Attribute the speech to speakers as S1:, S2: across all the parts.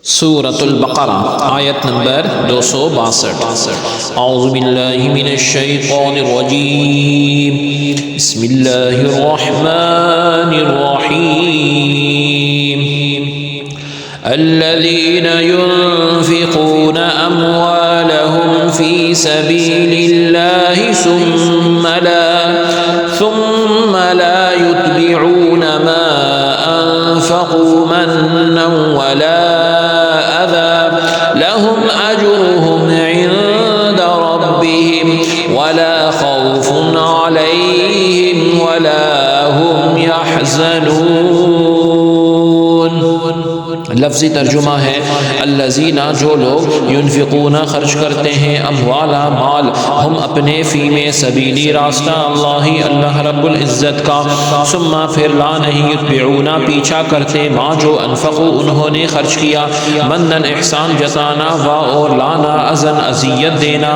S1: سورۃ البقرہ آیت نمبر 262۔ اعوذ باللہ من الشیطان الرجیم، بسم اللہ الرحمن الرحیم۔ الذین ينفقون اموالهم فی سبیل اللہ ثم لا يتبعون ما انفقوا منا ولا لهم أجرهم عند ربهم ولا خوف عليهم ولا هم يحزنون۔ لفظی ترجمہ ہے الذین، جو لوگ ينفقون خرچ کرتے ہیں، اموالا مال، ہم اپنے فی میں سبیلی راستہ اللہ رب العزت کا، ثم پھر لا نہیں، یتبعون پیچھا کرتے، ما جو انفقوا انہوں نے خرچ کیا، منن احسان جتانا، و اور لانا ازن اذیت دینا،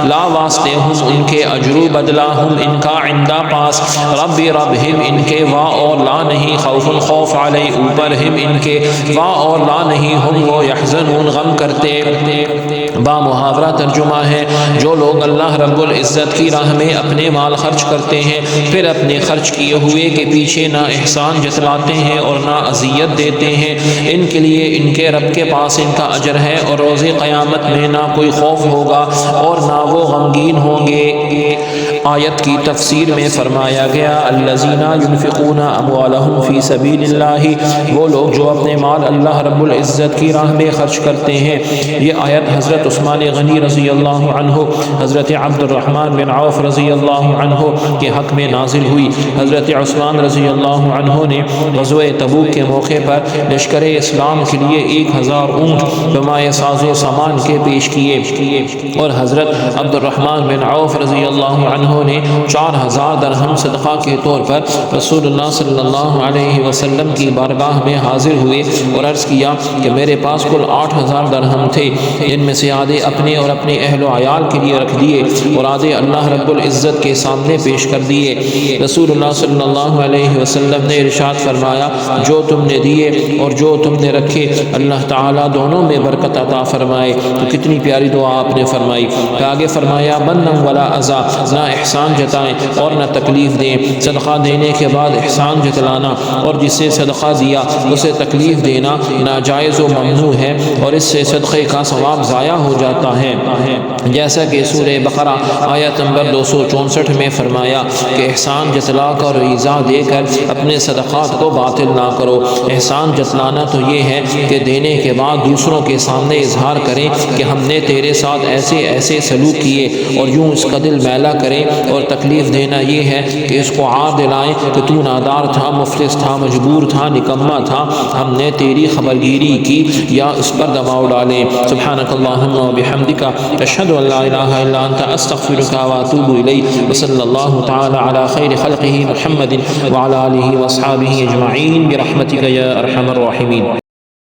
S1: لا واسطے ہم ان کے اجرو بدلہ، ہم ان کا عندہ پاس، رب ربہم ان کے، و اور لا نہیں، خوف خوف علی اوپر ہم ان کے، و اور لا نہیں، ہم وہ یحزنون غم کرتے۔ با محاورہ ترجمہ ہے جو لوگ اللہ رب العزت کی راہ میں اپنے مال خرچ کرتے ہیں، پھر اپنے خرچ کیے ہوئے کے پیچھے نہ احسان جتلاتے ہیں اور نہ اذیت دیتے ہیں، ان کے لیے ان کے رب کے پاس ان کا اجر ہے، اور روز قیامت میں نہ کوئی خوف ہوگا اور نہ وہ غمگین ہوں گے۔ آیت کی تفسیر میں فرمایا گیا الذین ينفقون اموالهم فی سبیل اللہ، وہ لوگ جو اپنے مال اللہ رب العزت کی راہ میں خرچ کرتے ہیں۔ یہ آیت حضرت عثمان غنی رضی اللہ عنہ، حضرت عبد الرحمن بن عوف رضی اللہ عنہ کے حق میں نازل ہوئی۔ حضرت عثمان رضی اللہ عنہ نے غزوہ تبوک کے موقع پر لشکر اسلام کے لیے 1000 اونٹ بمائے ساز و سامان کے پیش کیے، اور حضرت عبد الرحمن بن عوف رضی اللہ عنہ نے 4000 درہم صدقہ کے طور پر رسول اللہ صلی اللہ علیہ وسلم کی بارگاہ میں حاضر ہوئے اور عرض کیا کہ میرے پاس کل 8000 درہم تھے، ان میں سے آدھے اپنے اور اپنے اہل و عیال کے لیے رکھ دیے اور آدھے اللہ رب العزت کے سامنے پیش کر دیے۔ رسول اللہ صلی اللہ علیہ وسلم نے ارشاد فرمایا جو تم نے دیے اور جو تم نے رکھے اللہ تعالیٰ دونوں میں برکت عطا فرمائے۔ تو کتنی پیاری دعا آپ نے فرمائی۔ پھر آگے فرمایا منن ولا اذی، نہ احسان جتائیں اور نہ تکلیف دیں، صدقہ دینے کے بعد احسان جتلانا اور جسے صدقہ دیا اسے تکلیف دینا ناجائز و ممنوع ہے، اور اس سے صدقے کا ثواب ضائع ہو جاتا ہے، جیسا کہ سورہ بقرہ آیت نمبر 264 میں فرمایا کہ احسان جتلا کر اور ایذا دے کر اپنے صدقات کو باطل نہ کرو۔ احسان جتلانا تو یہ ہے کہ دینے کے بعد دوسروں کے سامنے اظہار کریں کہ ہم نے تیرے ساتھ ایسے ایسے سلوک کیے، اور یوں اس کا دل میلا کریں، اور تکلیف دینا یہ ہے کہ اس کو عار دلائیں کہ تو نادار تھا، مفلس تھا، مجبور تھا، نکما تھا، ہم نے تیری خبرگیری کی، یا اس پر دباؤ ڈالیں۔ سبحانک اللہم و بحمدک، اشہد ان لا الہ الا انت، استغفرک و اتوب الیک، وصلی اللہ تعالی علی خیر خلقہ محمد وعلی آلہ واصحابہ اجمعین برحمتک یا ارحم الراحمین۔